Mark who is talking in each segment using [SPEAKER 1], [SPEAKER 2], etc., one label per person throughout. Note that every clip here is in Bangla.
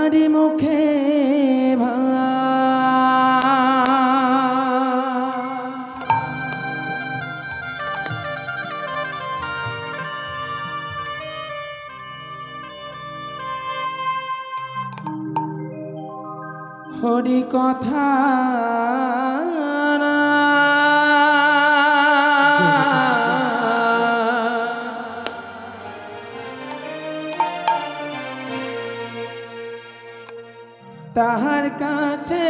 [SPEAKER 1] তারি মুখে হরি কথা তাহার কাছে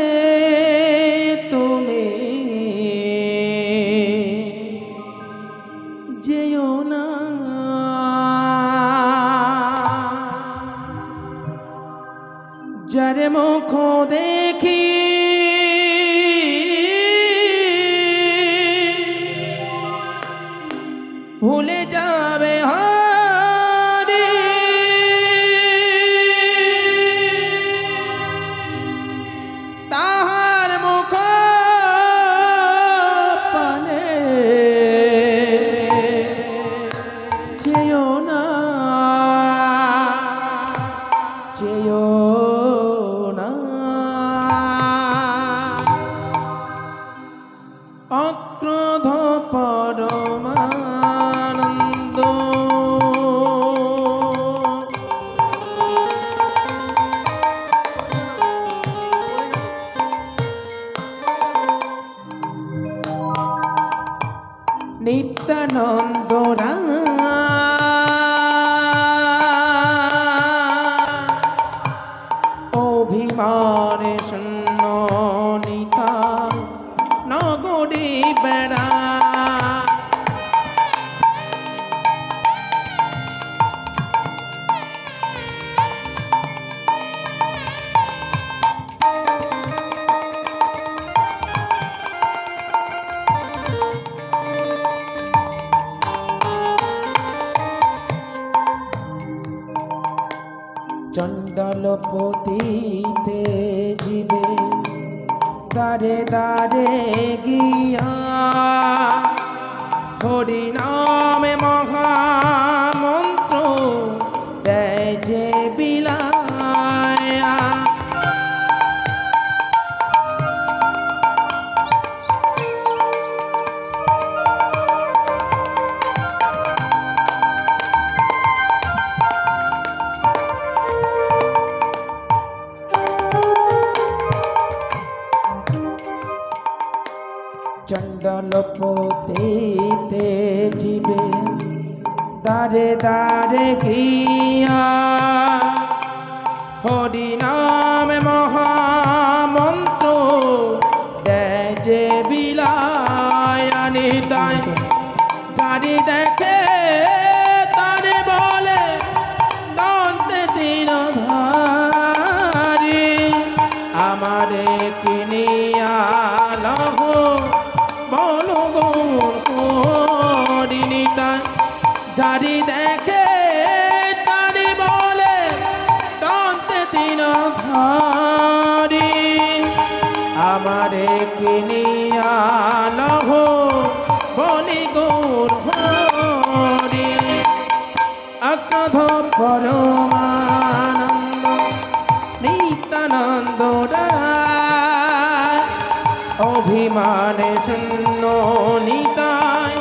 [SPEAKER 1] তুমি যেও না, যার মুখ দেখি ভুলে যাবে হরি, তাহার মুখ পানে যেও না, যেও না। অক্রোধ পরমানন্দ নিত্যানন্দ অভিমানে শূন্য নিতা নগরী বেড়া, চণ্ডাল পতিতে জীবে দারে দারে গিয়া হরি নামে মহামন্ত্র দেয় যে বিলায়া, চণ্ডাল পতিতে জীবে দারে দারে গিয়া হরি নামে মহামন্ত্র দেয় যে বিলায়া, নিতাই দাঁড়ি দেখে তারে বলে দন্তে তীরধারী, আমারে কিনিয়া লহ বলো গৌর হরি, নিতাই যারি দেখে তারি বলে দন্তে তীরধারী, আমারে কিনিয়া লহ বলি গৌর হরি। অক্রোধ পরমানন্দ নিত্যানন্দ অভিমানে শূন্য নিতাই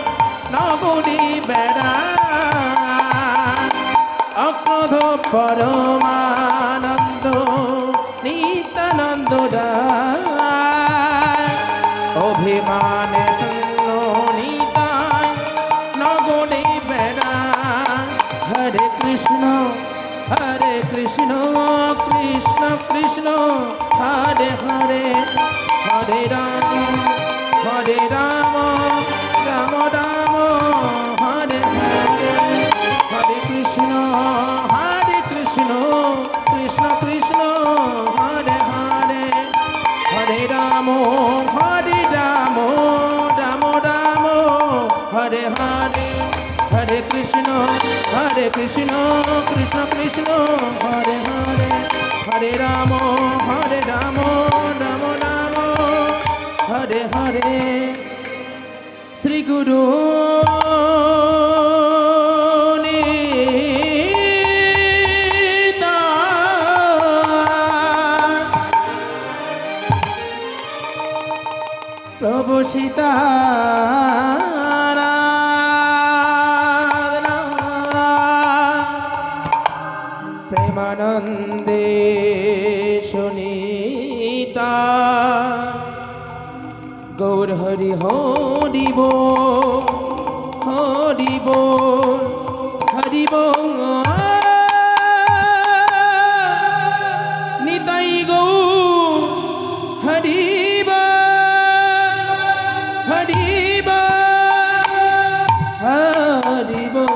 [SPEAKER 1] নগরী বেড়া, অক্রোধ পরমানন্দ নিত্যানন্দ অভিমানে শূন্য নিতাই নগরী বেড়া। হরে কৃষ্ণ কৃষ্ণ কৃষ্ণ হরে হরে, হরে রাম রাম রাম হরে হরে, হরে কৃষ্ণ কৃষ্ণ কৃষ্ণ হরে হরে, হরে রাম রাম রাম হরে হরে, হরে কৃষ্ণ কৃষ্ণ কৃষ্ণ হরে হরে, হরে রাম রাম রাম হরে হরে। শ্রী গুরু সীতারাধনা প্রেমানন্দে সুনীতা গৌর হরি হরি বল হরি বল হরি বল নিতাই গৌর হরি বল হরি বল হরি বল।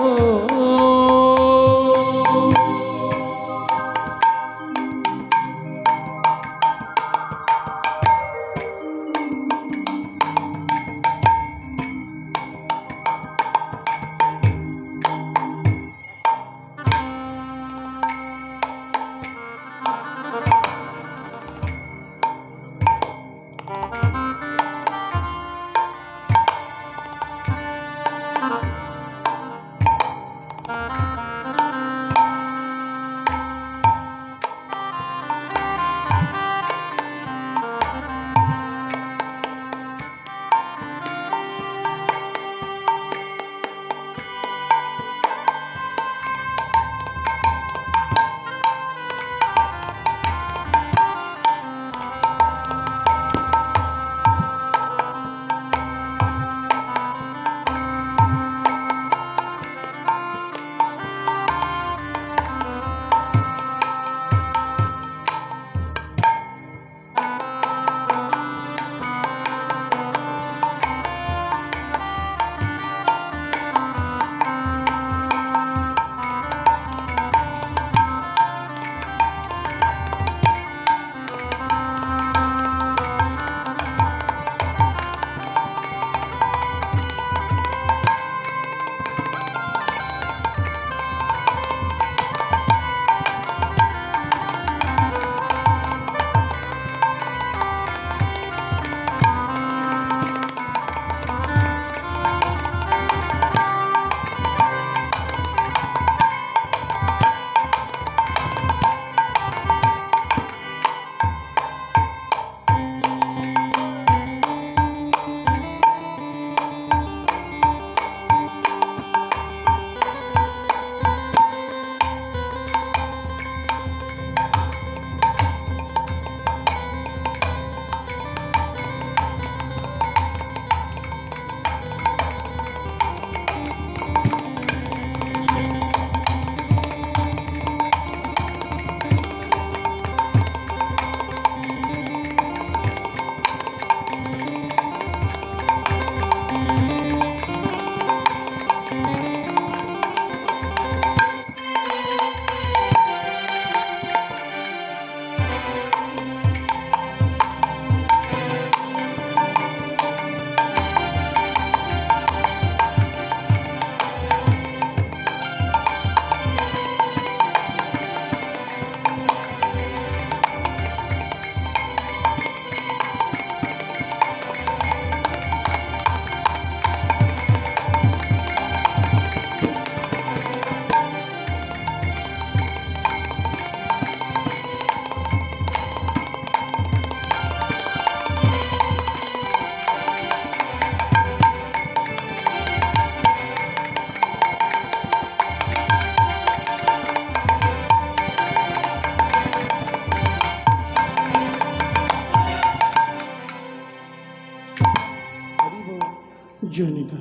[SPEAKER 2] जनिता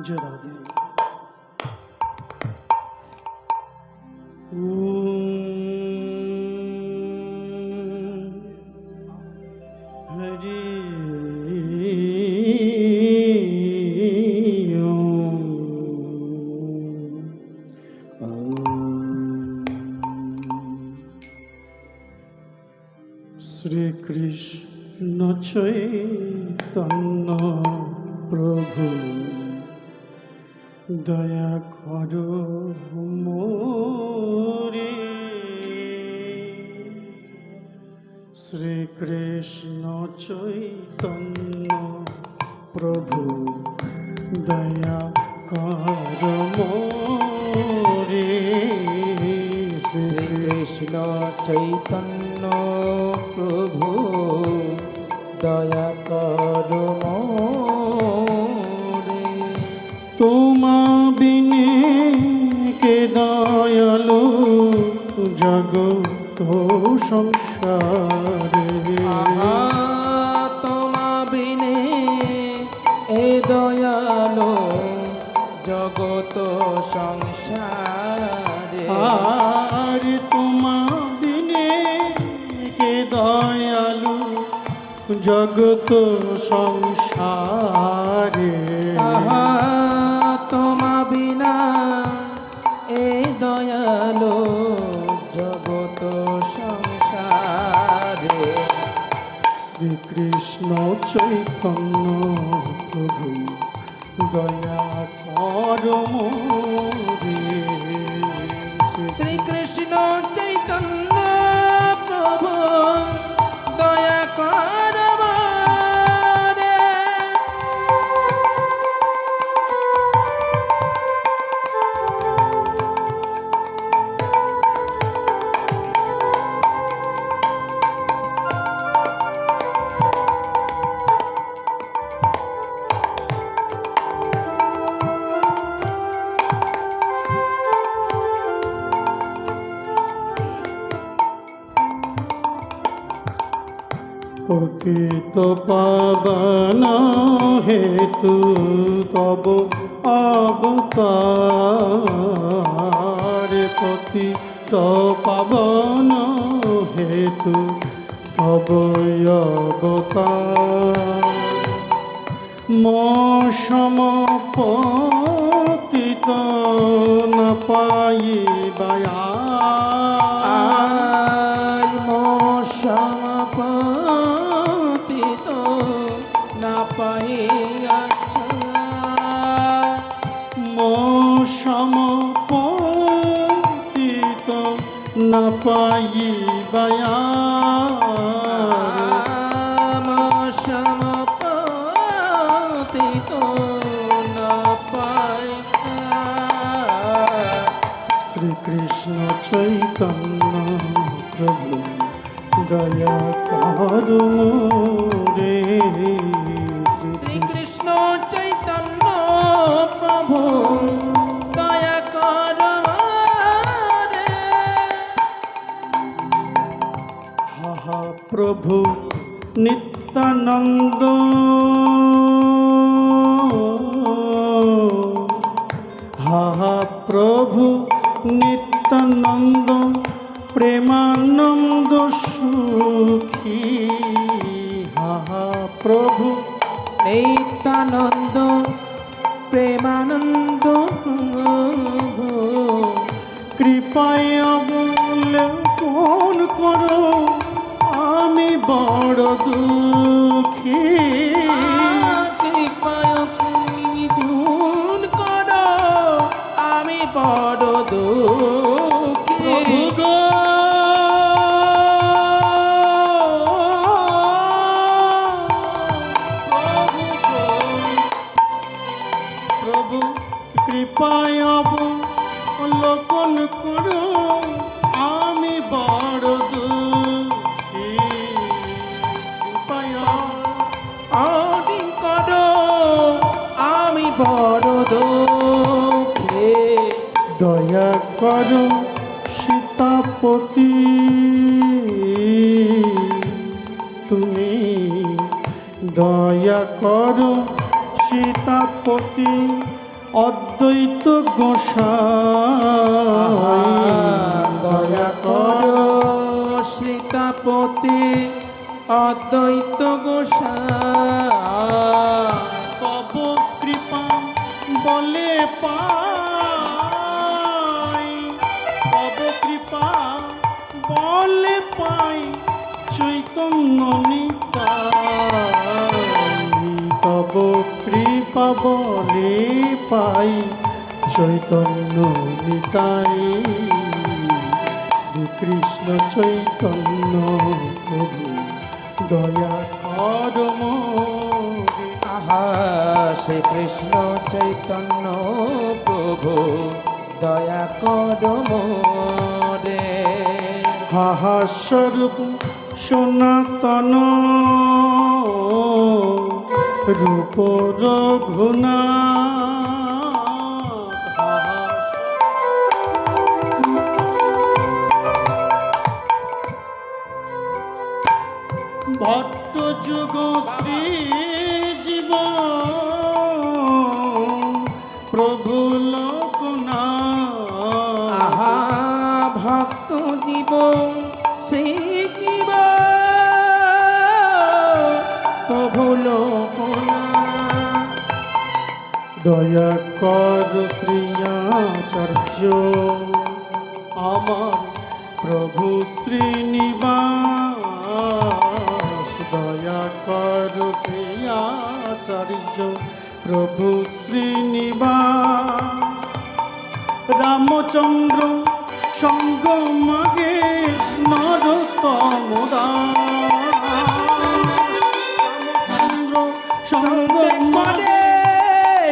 [SPEAKER 2] जरा दे हरि श्री कृष्ण चैतन्य प्रभु दया करो मोरे श्री कृष्ण चैतन्य प्रभु दया करो मोरे
[SPEAKER 1] श्री कृष्ण चैतन्य प्रभु দয়া কর মোরে।
[SPEAKER 2] তোমা বিনে কে দয়ালু জগত সংসারে।
[SPEAKER 1] আহা তোমা বিনে এ দয়ালো জগত সংসারে।
[SPEAKER 2] আর তোমা বিনে কে দয়ালু জগত সংসারে।
[SPEAKER 1] আহা তোমা বিনা এ দয়ালো জগত সংসারে।
[SPEAKER 2] শ্রীকৃষ্ণ চৈতন্য প্রভু দয়া কর মোরে।
[SPEAKER 1] শ্রীকৃষ্ণ চৈতন্য প্রভু দয়া কর মোরে।
[SPEAKER 2] পতিত পাবন হেতু তব অবতার। পতিত পাবন হেতু তব অবতার। সমপতিত ন পাইবায়া।
[SPEAKER 1] সমপতিত না পাইয়া।
[SPEAKER 2] সমপতিত ন পাইবায়া।
[SPEAKER 1] সমপতিত না পাইয়া।
[SPEAKER 2] শ্রীকৃষ্ণ চৈতন্য প্রভু দয়া কর মোরে।
[SPEAKER 1] শ্রীকৃষ্ণ চৈতন্য প্রভু দয়া কর মোরে।
[SPEAKER 2] হা প্রভু নিত্যানন্দ হা প্রভু নিত্যানন্দ প্রেমানন্দ সুখী। হা প্রভু
[SPEAKER 1] নিত্যানন্দ প্রেমানন্দ প্রভু
[SPEAKER 2] কৃপায় অবলম্বন করো আমি বড় দুঃখী।
[SPEAKER 1] কৃপায় নিধন করো আমি বড় দুঃখী।
[SPEAKER 2] প্রভু গো প্রভু কৃপায় অবলোকন করো আমি বড় দুঃখী। কৃপায়
[SPEAKER 1] অনি করো আমি বড় দুঃখী।
[SPEAKER 2] দয়া করো সীতাপতি তুমি দয়া করো সীতাপতি অদ্বৈত গোসাই।
[SPEAKER 1] দয়া করো সীতাপতি অদ্বৈত গোসাই।
[SPEAKER 2] তব কৃপা বলে পাই। তব কৃপা বলে পাই চৈতন্য নিতাই। তব কৃপা বলে পাই চৈতন্য নিতাই। শ্রীকৃষ্ণ চৈতন্য প্রভু দয়া কর মোরে।
[SPEAKER 1] আহা শ্রীকৃষ্ণ চৈতন্য প্রভু দয়া কর মোরে।
[SPEAKER 2] হাহা স্বরূপ সনাতন রূপ রঘুনাথ। ভট্ট যুগ শ্রী জীব প্রভু লোকনাথ।
[SPEAKER 1] আহা ভক্ত জীব সেই জীব প্রভু লোকনাথ।
[SPEAKER 2] দয়া কর শ্রী আচার্য আমার প্রভু শ্রীনিবাস। দয়া কর শ্রী আচার্য প্রভু শ্রীনিবাস। রামচন্দ্র সঙ্গ মাগে নরোত্তম রামচন্দ্র সঙ্গ মাগে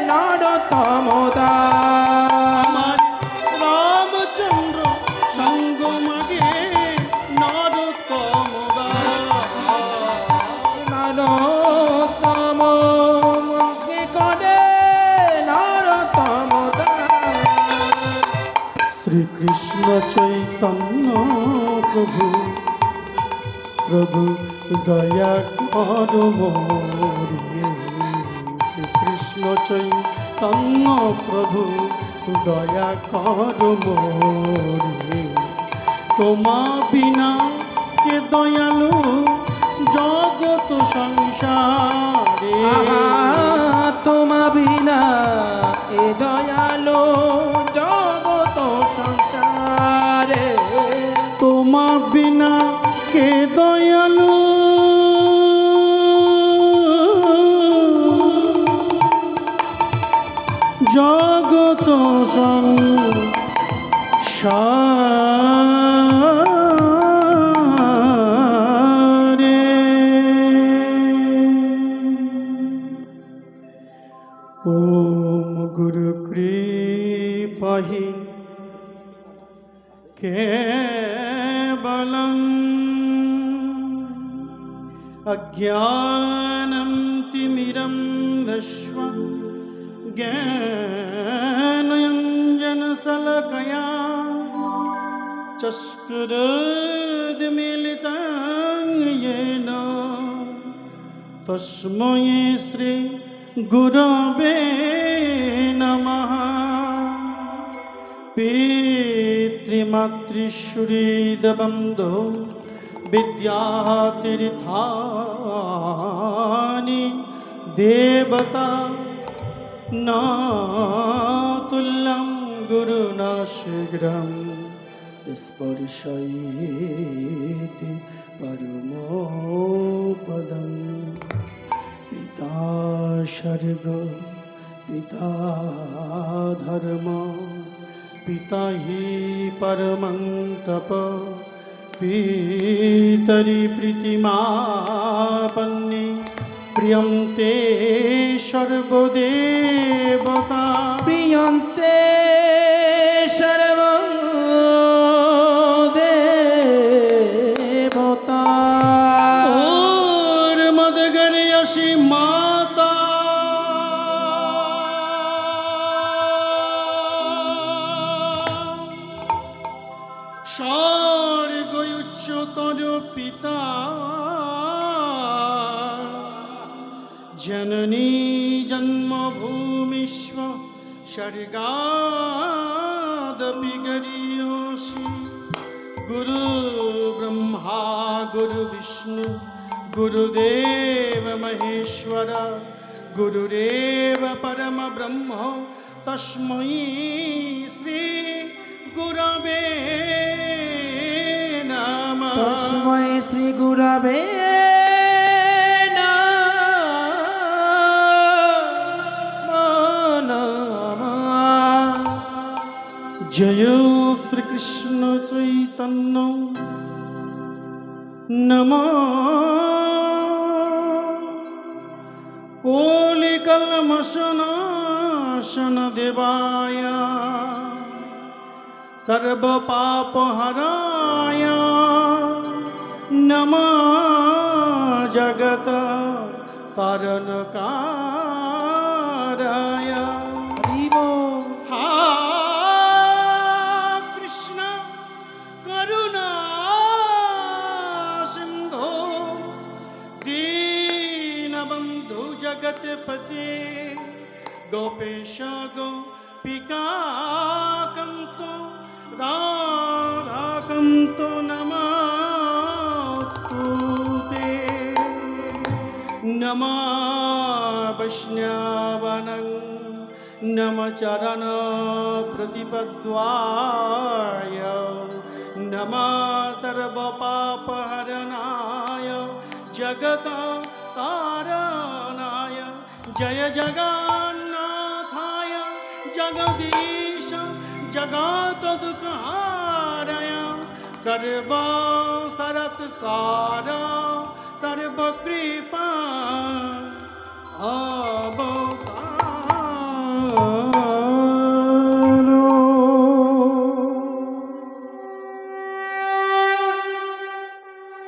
[SPEAKER 1] নরোত্তম
[SPEAKER 2] আমার রামচন্দ্র সঙ্গ মাগে নরোত্তম
[SPEAKER 1] নরোত্তম কে করে নরোত্তম
[SPEAKER 2] শ্রীকৃষ্ণ চৈতন্য প্রভু প্রভু দয়া কর মোরে। শ্রীকৃষ্ণ চৈতন্য প্রভু দয়া কর মোরে। তোমা বিনা কে দয়ালু জগত সংসারে।
[SPEAKER 1] তোমা বিনা এ দয়ালো জগত সংসারে।
[SPEAKER 2] তোমা বিনা কে দয়ালু জগত সংসারে। ওম গুরু কৃপাহি কেবলম অজ্ঞানম তিমিরম দস্ম জ্ঞানাঞ্জনশলাকয়া চক্ষুरुन्मीलितं येन तस्मै श्री गुरवे नमः। पितृमातृसूहृदबन्धो विद्यातीर्थानि देवता न तुल्यं गुरुना शीघ्रं स्पर्शयेति परमोपदम्। पिता सर्ग पिता धर्म पिता हि परमं तप। पितरि प्रीतिमापन्ने प्रियं ते सर्वदेवता।
[SPEAKER 1] প্রিয়ন্তে সর্বদেবতা।
[SPEAKER 2] और मदगर्यसि माता स्वर्ग उच्चतर पिता जननी जन्मभूमिष्व स्वर्गादपि गरीयसि। गुरु ब्रह्मा गुरु विष्णु गुरुदेव महेश्वर गुरुरेव परम ब्रह्म तस्मै श्री गुरवे नमः।
[SPEAKER 1] তস্मै শ্রী গুরবে নমঃ।
[SPEAKER 2] जय श्री कृष्ण चैतन्य नमः। कोलिकल्मषनाशन देवाय सर्वपापहराय नमः। जगत তারণকারায়।
[SPEAKER 1] হরি বল।
[SPEAKER 2] হা কৃষ্ণ করুণা সিন্ধু দীনবন্ধু জগৎপতে গোপেশ গোপিকাকান্ত রাধাকান্ত নমস্তুতে। নমঃ বৈষ্ণবানাং নমঃ চরণ প্রতিপদ্বায় নমঃ সর্বপাপহরণায় জগত তারণায়। জয় জগন্নাথায় জগদীশ জগৎদুঃখারয় সর্ব শরৎ সার সর্বকৃপা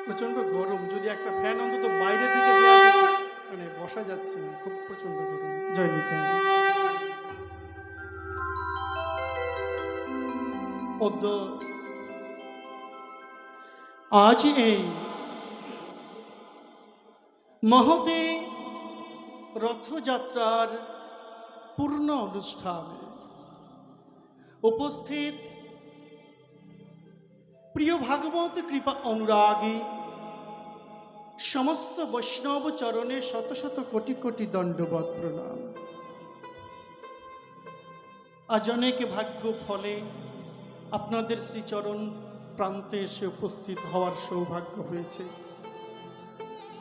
[SPEAKER 2] প্রচন্ড গরম, যদি একটা ফ্যান অন্তত বাইরে থেকে দেওয়া যেত, মানে বসা যাচ্ছে না, খুব প্রচন্ড গরম। জয় নিতাই। অদ্য আজ এই মহতে রথযাত্রার পূর্ণ অনুষ্ঠানে উপস্থিত প্রিয় ভাগবত কৃপা অনুরাগী সমস্ত বৈষ্ণব চরণে শত শত কোটি কোটি দণ্ডবৎ প্রণাম। আজ অনেক ভাগ্য ফলে আপনাদের শ্রীচরণ প্রান্তে এসে উপস্থিত হওয়ার সৌভাগ্য হয়েছে।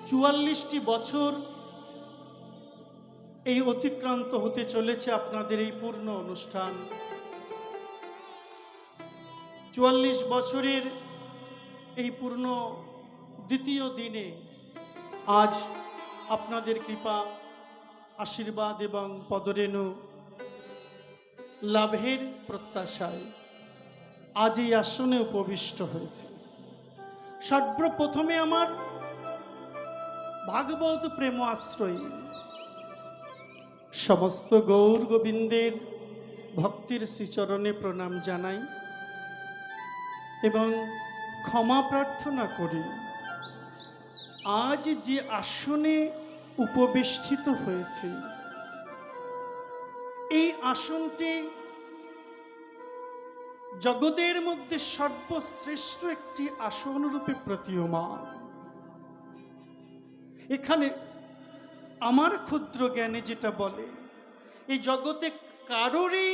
[SPEAKER 2] ৪৪টি বছর এই অতিক্রান্ত হতে চলেছে আপনাদের এই পূর্ণ অনুষ্ঠান। ৪৪ বছরের এই পূর্ণ দ্বিতীয় দিনে আজ আপনাদের কৃপা আশীর্বাদ এবং পদরেণু লাভের প্রত্যাশায় আজ এই আসনে উপবিষ্ট হয়েছে। সর্বপ্রথমে আমার ভাগবত প্রেম আশ্রয়ী সমস্ত গৌর গোবিন্দের ভক্তির শ্রীচরণে প্রণাম জানাই এবং ক্ষমা প্রার্থনা করি। আজ যে আসনে উপবেষ্টিত হয়েছে এই আসনটি জগতের মধ্যে সর্বশ্রেষ্ঠ একটি আসন রূপে প্রতীয়মান। এখানে আমার ক্ষুদ্র জ্ঞানে যেটা বলে, এই জগতে কারোরই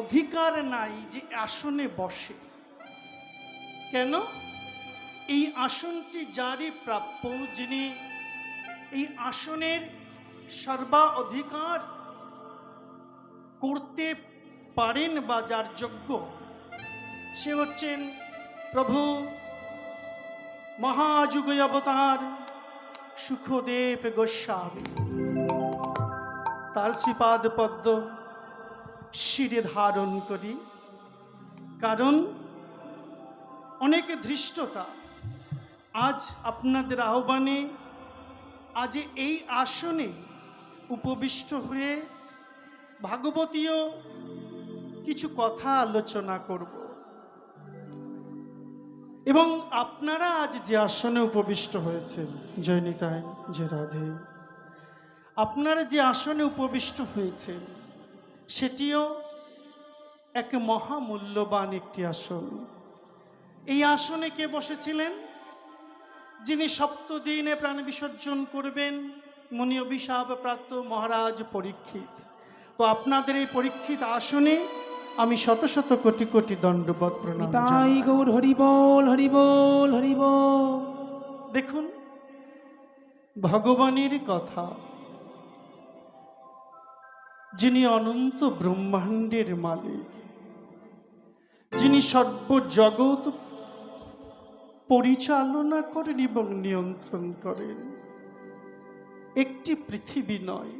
[SPEAKER 2] অধিকার নাই যে আসনে বসে। কেন? এই আসনটি যারই প্রাপ্য, যিনি এই আসনের সর্বাধিকার করতে পারেন বা যার যোগ্য, সে হচ্ছেন প্রভু মহাযুগ অবতার সুখদেব গোস্বামী। তার শ্রীপাদ পদ্ম শিরে ধারণ করি, কারণ অনেক ধৃষ্টতা আজ আপনাদের আহ্বানে আজ এই আসনে উপবিষ্ট হয়ে ভাগবতীয় কিছু কথা আলোচনা করব এবং আপনারা আজ যে আসনে উপবিষ্ট হয়েছেন, জয় নিতাই, জয় রাধে, আপনারা যে আসনে উপবিষ্ট হয়েছেন সেটিও এক মহামূল্যবান একটি আসন। এই আসনে কে বসেছিলেন? যিনি সপ্তদিনে প্রাণ বিসর্জন করবেন, মুনি অভিশাপ প্রাপ্ত মহারাজ পরীক্ষিত। তো আপনাদের এই পরীক্ষিত আসনে আমি শত শত কোটি কোটি দণ্ডবৎ প্রণাম
[SPEAKER 1] নিতাই
[SPEAKER 2] জানাই।
[SPEAKER 1] গৌর হরি বল, হরি বল, হরি বল।
[SPEAKER 2] দেখুন, ভগবানের কথা, যিনি অনন্ত ব্রহ্মাণ্ডের মালিক, যিনি সর্বজগৎ পরিচালনা করেন এবং নিয়ন্ত্রণ করেন। একটি পৃথিবী নয়,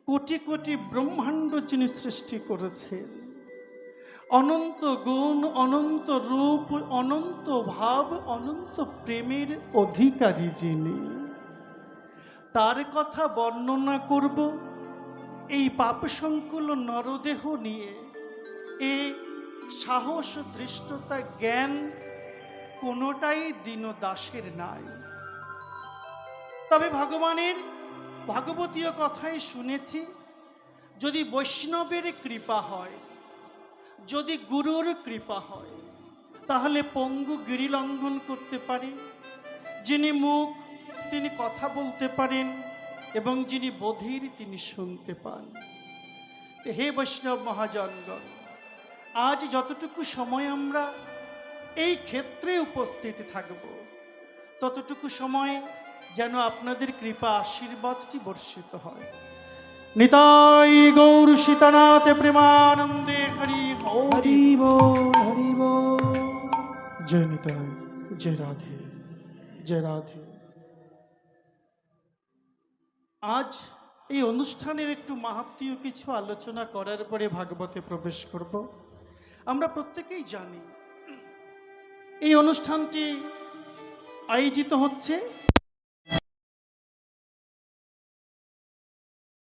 [SPEAKER 2] কোটি কোটি ব্রহ্মাণ্ড যিনি সৃষ্টি করেছেন, অনন্ত গুণ, অনন্ত রূপ, অনন্ত ভাব, অনন্ত প্রেমের অধিকারী যিনি, তার কথা বর্ণনা করব এই পাপসংকুল নরদেহ নিয়ে। এই সাহস, ধৃষ্টতা, জ্ঞান কোনোটাই দীনদাসের নাই। তবে ভগবানের ভাগবতীয় কথাই শুনেছি, যদি বৈষ্ণবের কৃপা হয়, যদি গুরুর কৃপা হয়, তাহলে পঙ্গু গিরি লঙ্ঘন করতে পারে। যিনি মুখ তিনি কথা বলতে পারেন, এবং যিনি বধির তিনি শুনতে পান। হে বৈষ্ণব মহাজনগণ, আজ যতটুকু সময় আমরা এই ক্ষেত্রে উপস্থিত থাকব, ততটুকু সময় যেন আপনাদের কৃপা আশীর্বাদটি বর্ষিত হয়। নিতাই গৌর সীতানাথে প্রেমানন্দে হরি হরি।
[SPEAKER 1] হরি বল হরি বল।
[SPEAKER 2] জয় নিতাই, জয় রাধে, জয় রাধে। আজ এই অনুষ্ঠানের একটু মাহাত্ম্য কিছু আলোচনা করার পরে ভাগবতে প্রবেশ করব। আমরা প্রত্যেকেই জানি এই অনুষ্ঠানটি আয়োজিত হচ্ছে